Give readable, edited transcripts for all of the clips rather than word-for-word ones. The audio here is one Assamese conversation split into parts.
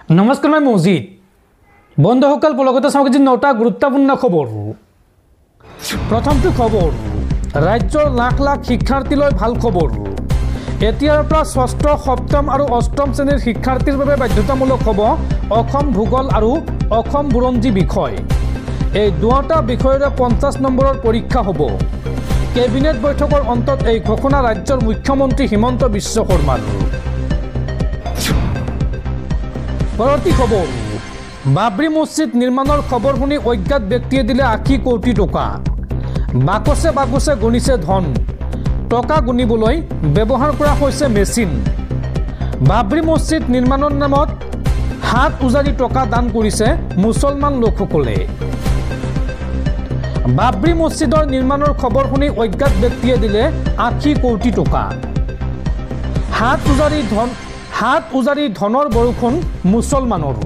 নমস্কাৰ মই মজিদ বন্ধুসকল পলকতে চাওক আজি 9টা গুৰুত্বপূৰ্ণ খবৰ প্ৰথমটো খবৰ ৰাজ্যৰ লাখ লাখ শিক্ষাৰ্থীলৈ ভাল খবৰ এতিয়াৰ পৰা ষষ্ঠ সপ্তম আৰু অষ্টম শ্ৰেণীৰ শিক্ষাৰ্থীৰ বাবে বাধ্যতামূলক হ'ব অসম ভূগোল আৰু অসম বুৰঞ্জী বিষয় এই দুটা বিষয়ৰে 50 নম্বৰৰ পৰীক্ষা হ'ব কেবিনেট বৈঠকৰ অন্তত এই ঘোষণা ৰাজ্যৰ মুখ্যমন্ত্ৰী হিমন্ত বিশ্ব শৰ্মাৰ পৰৱৰ্তী খবৰ বাবৰি মছজিদ নিৰ্মাণৰ খবৰ শুনি অজ্ঞাত ব্যক্তিয়ে দিলে 80 কোটি টকা বাকছে বাকছে গণিছে ধন টকা গুণিবলৈ ব্যৱহাৰ কৰা হৈছে মেচিন বাবৰি মছজিদ নিৰ্মাণৰ নামত হাত উজাৰি টকা দান কৰিছে মুছলমান লোকসকলে বাবৰি মছজিদৰ নিৰ্মাণৰ খবৰ শুনি অজ্ঞাত ব্যক্তিয়ে দিলে 80 কোটি টকা হাত উজাৰি ধনৰ বৰষুণ মুছলমানৰ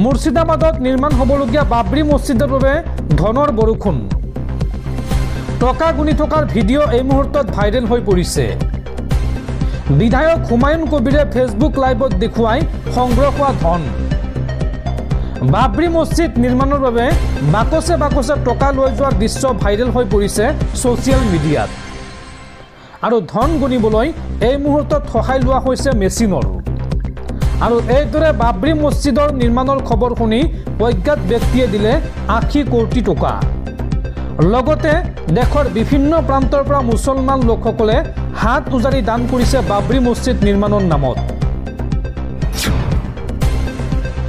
মুৰ্ছিদাবাদত নিৰ্মাণ হ'বলগীয়া বাবৰি মছজিদৰ বাবে ধনৰ বৰষুণ টকা গুণি থকাৰ ভিডিঅ' এই মুহূৰ্তত ভাইৰেল হৈ পৰিছে বিধায়ক হুমায়ুন কবিৰে ফেচবুক লাইভত দেখুৱাই সংগ্ৰহ হোৱা ধন বাবৰি মছজিদ নিৰ্মাণৰ বাবে বাকছে বাকছে টকা লৈ যোৱাৰ দৃশ্য ভাইৰেল হৈ পৰিছে ছ'চিয়েল মিডিয়াত আৰু ধন গুণিবলৈ এই মুহূৰ্তত সহায় লোৱা হৈছে মেচিনৰ আৰু এইদৰে বাবৰি মছজিদৰ নিৰ্মাণৰ খবৰ শুনি অজ্ঞাত ব্যক্তিয়ে দিলে 80 কোটি টকা লগতে দেশৰ বিভিন্ন প্ৰান্তৰ পৰা মুছলমান লোকসকলে হাত উজাৰি দান কৰিছে বাবৰি মছজিদ নিৰ্মাণৰ নামত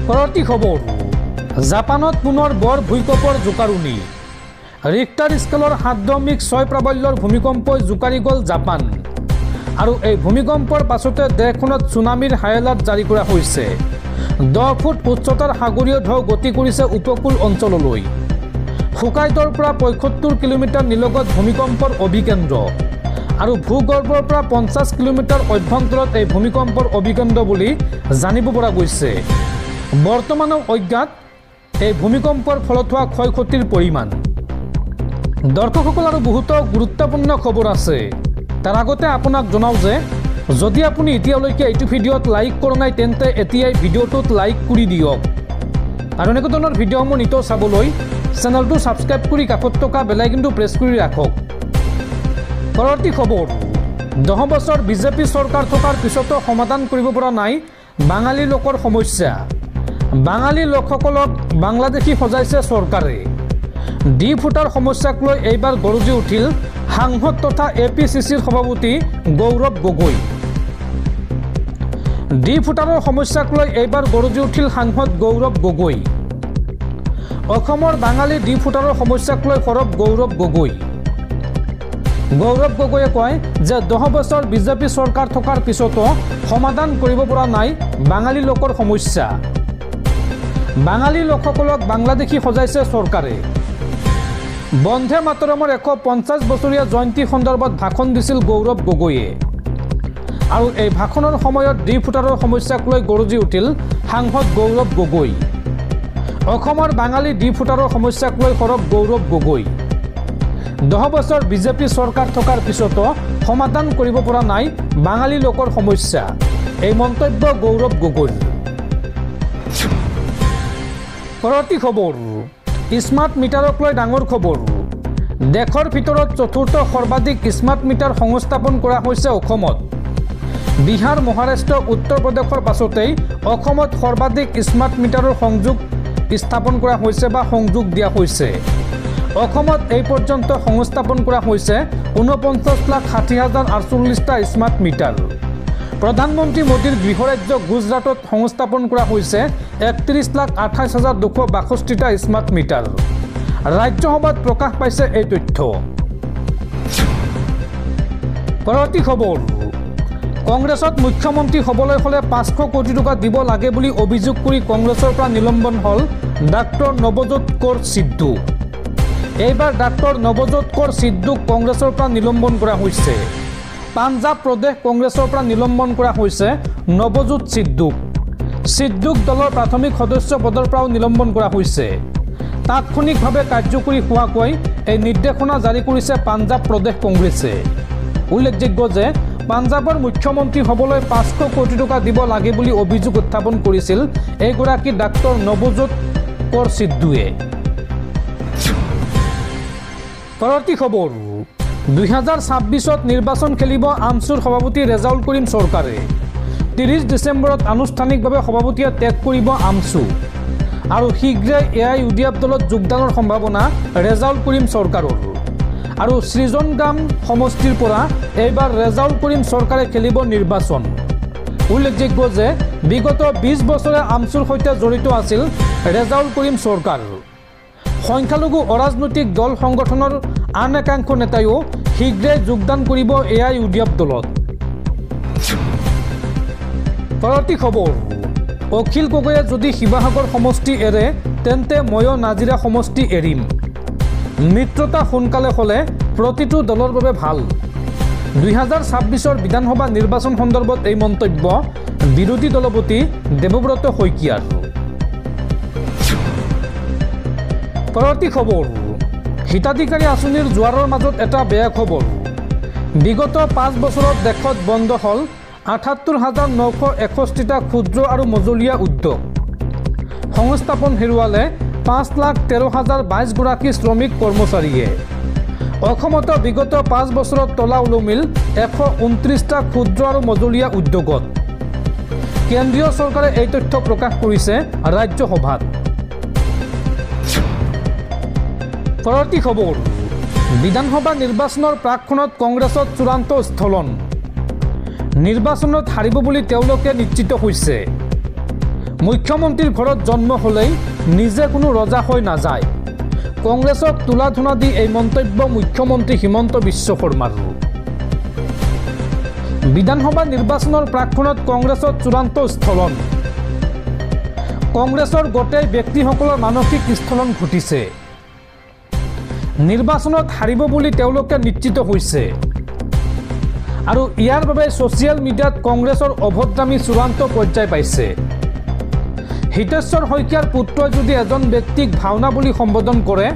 পৰৱৰ্তী খবৰ জাপানত পুনৰ বৰ ভূমিকম্পৰ জোকাৰণি ৰিক্টাৰ স্কেলৰ 7.6 প্ৰাবল্যৰ ভূমিকম্পই জোকাৰি গ'ল জাপান আৰু এই ভূমিকম্পৰ পাছতে দেশখনত ছুনামিৰ হাই এলাৰ্ট জাৰি কৰা হৈছে 10 ফুট উচ্চতাৰ সাগৰীয় ঢৌ গতি কৰিছে উপকূল অঞ্চললৈ হুকাইডৰ পৰা 75 কিলোমিটাৰ নিলগত ভূমিকম্পৰ অভিকেন্দ্ৰ আৰু ভূগৰ্ভৰ পৰা 50 কিলোমিটাৰ অভ্যন্তৰত এই ভূমিকম্পৰ অভিকেন্দ্ৰ বুলি জানিব পৰা গৈছে বৰ্তমানৰ অজ্ঞাত এই ভূমিকম্পৰ ফলত হোৱা ক্ষয় ক্ষতিৰ পৰিমাণ দৰ্শকসকল আৰু বহুতো গুৰুত্বপূৰ্ণ খবৰ আছে তাৰ আগতে আপোনাক জনাও যে যদি আপুনি এতিয়ালৈকে এইটো ভিডিঅ'ত লাইক কৰা নাই তেন্তে এতিয়াই ভিডিঅ'টোত লাইক কৰি দিয়ক আৰু এনেকুৱা ধৰণৰ ভিডিঅ'সমূহ নিতৌ চাবলৈ চেনেলটো ছাবস্ক্ৰাইব কৰি কাষত থকা বেল আইকনটো প্ৰেছ কৰি ৰাখক পৰৱৰ্তী খবৰ 10 বছৰ বিজেপি চৰকাৰ থকাৰ পিছতো সমাধান কৰিব পৰা নাই বাঙালী লোকৰ সমস্যা বাঙালী লোকসকলক বাংলাদেশী সজাইছে চৰকাৰে ডি ফুটাৰ সমস্যাক লৈ এইবাৰ গৰজি উঠিল সাংসদ তথা APCCৰ সভাপতি গৌৰৱ গগৈ ডি ফুটাৰৰ সমস্যাক লৈ এইবাৰ গৰজি উঠিল সাংসদ গৌৰৱ গগৈ অসমৰ বাঙালী ডি ফুটাৰৰ সমস্যাক লৈ সৰব গৌৰৱ গগৈয়ে কয় যে 10 বছৰ বিজেপি চৰকাৰ থকাৰ পিছতো সমাধান কৰিব পৰা নাই বাঙালী লোকৰ সমস্যা বাঙালী লোকসকলক বাংলাদেশী সজাইছে চৰকাৰে বন্ধে মাতৰমৰ 150 বছৰীয়া জয়ন্তী সন্দৰ্ভত ভাষণ দিছিল গৌৰৱ গগৈয়ে আৰু এই ভাষণৰ সময়ত ডি ফুটাৰৰ সমস্যাক লৈ গৰজি উঠিল সাংসদ গৌৰৱ গগৈ অসমৰ বাঙালী ডি ফুটাৰৰ সমস্যাক লৈ সৰব গৌৰৱ গগৈ 10 বছৰ বিজেপি চৰকাৰ থকাৰ পিছতো সমাধান কৰিব পৰা নাই বাঙালী লোকৰ সমস্যা এই মন্তব্য গৌৰৱ গগৈৰ পৰৱৰ্তী খবৰ স্মাৰ্ট মিটাৰক লৈ ডাঙৰ খবৰ দেশৰ ভিতৰত চতুৰ্থ সৰ্বাধিক স্মাৰ্ট মিটাৰ সংস্থাপন কৰা হৈছে অসমত বিহাৰ মহাৰাষ্ট্ৰ উত্তৰ প্ৰদেশৰ পাছতেই অসমত সৰ্বাধিক স্মাৰ্ট মিটাৰৰ সংযোগ স্থাপন কৰা হৈছে বা সংযোগ দিয়া হৈছে অসমত এই পৰ্যন্ত সংস্থাপন কৰা হৈছে 49,60,048টা স্মাৰ্ট মিটাৰ প্ৰধানমন্ত্ৰী মোদীৰ গৃহৰাজ্য গুজৰাটত সংস্থাপন কৰা হৈছে 31,28,262টা স্মাৰ্ট মিটাৰ ৰাজ্যসভাত প্ৰকাশ পাইছে এই তথ্য পৰৱৰ্তী খবৰ কংগ্ৰেছত মুখ্যমন্ত্ৰী হ'বলৈ হ'লে 500 কোটি টকা দিব লাগে বুলি অভিযোগ কৰি কংগ্ৰেছৰ পৰা নিলম্বন হ'ল ডাক্তৰ নৱজোৎ কৌৰ সিদ্ধু এইবাৰ ডাক্তৰ নৱজোৎ কৌৰ সিদ্ধুক কংগ্ৰেছৰ পৰা নিলম্বন কৰা হৈছে পাঞ্জাৱ প্ৰদেশ কংগ্ৰেছৰ পৰা নিলম্বন কৰা হৈছে নৱজোৎ সিদ্ধুক দলৰ প্ৰাথমিক সদস্য পদৰ পৰাও নিলম্বন কৰা হৈছে তাৎক্ষণিকভাৱে কাৰ্যকৰী হোৱাকৈ এই নিৰ্দেশনা জাৰি কৰিছে পাঞ্জাৱ প্ৰদেশ কংগ্ৰেছে উল্লেখযোগ্য যে পাঞ্জাবৰ মুখ্যমন্ত্ৰী হ'বলৈ 500 কোটি টকা দিব লাগে বুলি অভিযোগ উত্থাপন কৰিছিল এইগৰাকী ডাক্তৰ নৱজোৎ কৌৰ সিদ্ধুৱে। পৰৱৰ্তী খবৰ 2026ত নিৰ্বাচন খেলিব আমছুৰ সভাপতি ৰেজাউল কৰিম চৰকাৰে। 30 ডিচেম্বৰত আনুষ্ঠানিকভাৱে সভাপতিয়ে ত্যাগ কৰিব আমছু আৰু শীঘ্ৰে AIUDF দলত যোগদানৰ সম্ভাৱনা ৰেজাউল কৰিম চৰকাৰৰ। আৰু সৃজনগ্ৰাম সমষ্টিৰ পৰা এইবাৰ ৰেজাউল কৰিম চৰকাৰে খেলিব নিৰ্বাচন। উল্লেখযোগ্য যে বিগত 20 বছৰে আমছুৰ সৈতে জড়িত আছিল ৰেজাউল কৰিম চৰকাৰ। সংখ্যালঘু অৰাজনৈতিক দল সংগঠনৰ আন একাংশ নেতাইও শীঘ্ৰে যোগদান কৰিব AIUDF দলত। পৰৱৰ্তী খবৰ অখিল গগৈয়ে যদি শিৱসাগৰ সমষ্টি এৰে তেন্তে ময়ো নাজিৰা সমষ্টি এৰিম। মিত্ৰতা সোনকালে হ'লে প্ৰতিটো দলৰ বাবে ভাল। 2026ৰ বিধানসভা নিৰ্বাচন সন্দৰ্ভত এই মন্তব্য বিৰোধী দলপতি দেৱব্ৰত শইকীয়াৰ। পৰৱৰ্তী খবৰ হিতাধিকাৰী আঁচনিৰ জোৱাৰৰ মাজত এটা বেয়া খবৰ। বিগত 5 বছৰত দেশত বন্ধ হ'ল ৭৮,৯৬১টা ক্ষুদ্ৰ আৰু মজলীয়া উদ্যোগ। সংস্থাপন হেৰুৱালে ৫,১৩,০২২ গৰাকী শ্ৰমিক কৰ্মচাৰীয়ে। অসমত বিগত 5 বছৰত তলা ওলমিল ১২৯টা ক্ষুদ্ৰ আৰু মজলীয়া উদ্যোগত। কেন্দ্ৰীয় চৰকাৰে এই তথ্য প্ৰকাশ কৰিছে ৰাজ্যসভাত। পৰৱৰ্তী খবৰ বিধানসভা নিৰ্বাচনৰ প্ৰাকক্ষণত কংগ্ৰেছত চূড়ান্ত স্থলন। নিৰ্বাচনত হাৰিব বুলি তেওঁলোকে নিশ্চিত হৈছে। মুখ্যমন্ত্ৰীৰ ঘৰত জন্ম হ'লেই নিজে কোনো ৰজা হৈ নাযায়। কংগ্ৰেছক তোলা ধুনা দি এই মন্তব্য মুখ্যমন্ত্ৰী হিমন্ত বিশ্ব শৰ্মাৰ। বিধানসভা নিৰ্বাচনৰ প্ৰাকক্ষণত কংগ্ৰেছত চূড়ান্ত স্থলন। কংগ্ৰেছৰ গোটেই ব্যক্তিসকলৰ মানসিক স্থলন ঘটিছে। নিৰ্বাচনত হাৰিব বুলি তেওঁলোকে নিশ্চিত হৈছে আৰু ইয়াৰ বাবে ছ'চিয়েল মিডিয়াত কংগ্ৰেছৰ অভদ্ৰামী চূড়ান্ত পৰ্যায় পাইছে। হিতেশ্বৰ শইকীয়াৰ পুত্ৰই যদি এজন ব্যক্তিক ভাওনা বুলি সম্বোধন কৰে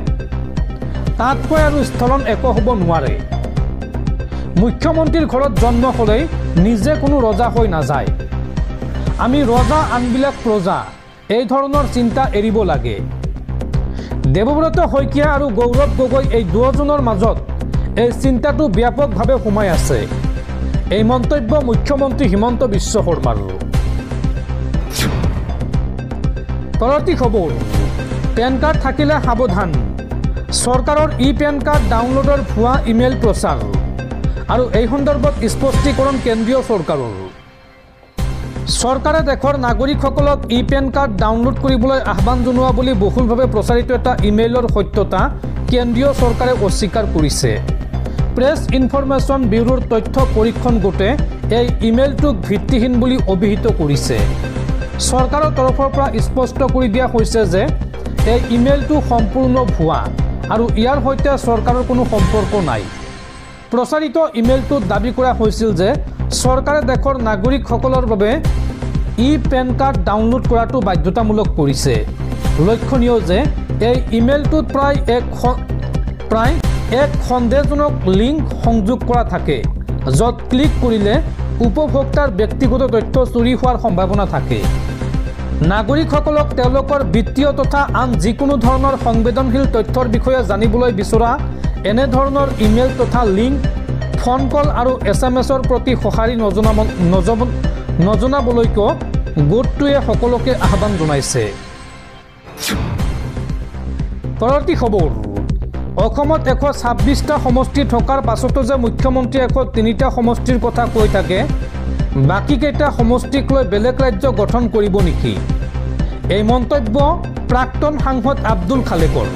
তাতকৈ আৰু স্থলন একো হ'ব নোৱাৰে। মুখ্যমন্ত্ৰীৰ ঘৰত জন্ম হ'লেই নিজে কোনো ৰজা হৈ নাযায়। আমি ৰজা আনবিলাক প্ৰজা এই ধৰণৰ চিন্তা এৰিব লাগে। দেৱব্ৰত শইকীয়া আৰু গৌৰৱ গগৈ এই দুয়োজনৰ মাজত এই চিন্তাটো ব্যাপকভাৱে সোমাই আছে। এই মন্তব্য মুখ্যমন্ত্ৰী হিমন্ত বিশ্ব শৰ্মাৰ। পৰৱৰ্তী খবৰ পেন কাৰ্ড থাকিলে সাৱধান। চৰকাৰৰ পেন কাৰ্ড ডাউনলোডৰ ভুৱা ইমেইল প্ৰচাৰ আৰু এই সন্দৰ্ভত স্পষ্টীকৰণ কেন্দ্ৰীয় চৰকাৰৰ। চৰকাৰে দেশৰ নাগৰিকসকলক পেন কাৰ্ড ডাউনলোড কৰিবলৈ আহ্বান জনোৱা বুলি বহুলভাৱে প্ৰচাৰিত এটা ইমেইলৰ সত্যতা কেন্দ্ৰীয় চৰকাৰে অস্বীকাৰ কৰিছে। প্ৰেছ ইনফৰমেশ্যন ব্যুৰোৰ তথ্য পৰীক্ষণ গোটে এই ইমেইলটোক ভিত্তিহীন বুলি অভিহিত কৰিছে। চৰকাৰৰ তৰফৰ পৰা স্পষ্ট কৰি দিয়া হৈছে যে এই ইমেইলটো সম্পূৰ্ণ ভুৱা আৰু ইয়াৰ সৈতে চৰকাৰৰ কোনো সম্পৰ্ক নাই। প্ৰচাৰিত ইমেইলটোত দাবী কৰা হৈছিল যে চৰকাৰে দেশৰ নাগৰিকসকলৰ বাবে পেন কাৰ্ড ডাউনলোড কৰাটো বাধ্যতামূলক কৰিছে। লক্ষণীয় যে এই ইমেইলটোত প্ৰায় এক সন্দেহজনক লিংক সংযোগ কৰা থাকে য'ত ক্লিক কৰিলে উপভোক্তাৰ ব্যক্তিগত তথ্য চুৰি হোৱাৰ সম্ভাৱনা থাকে। নাগৰিকসকলক তেওঁলোকৰ বিত্তীয় তথা আন যিকোনো ধৰণৰ সংবেদনশীল তথ্যৰ বিষয়ে জানিবলৈ বিচৰা এনেধৰণৰ ইমেইল তথা লিংক ফোন কল আৰু SMS-ৰ প্ৰতি সঁহাৰি নজনাবলৈকো গোটটোৱে সকলোকে আহ্বান জনাইছে। পৰৱৰ্তী খবৰ অসমত 126টা সমষ্টি থকাৰ পাছতো যে মুখ্যমন্ত্ৰীয়ে 103টা সমষ্টিৰ কথা কৈ থাকে বাকীকেইটা সমষ্টিক লৈ বেলেগ ৰাজ্য গঠন কৰিব নেকি? এই মন্তব্য প্ৰাক্তন সাংসদ আব্দুল খালেকৰ।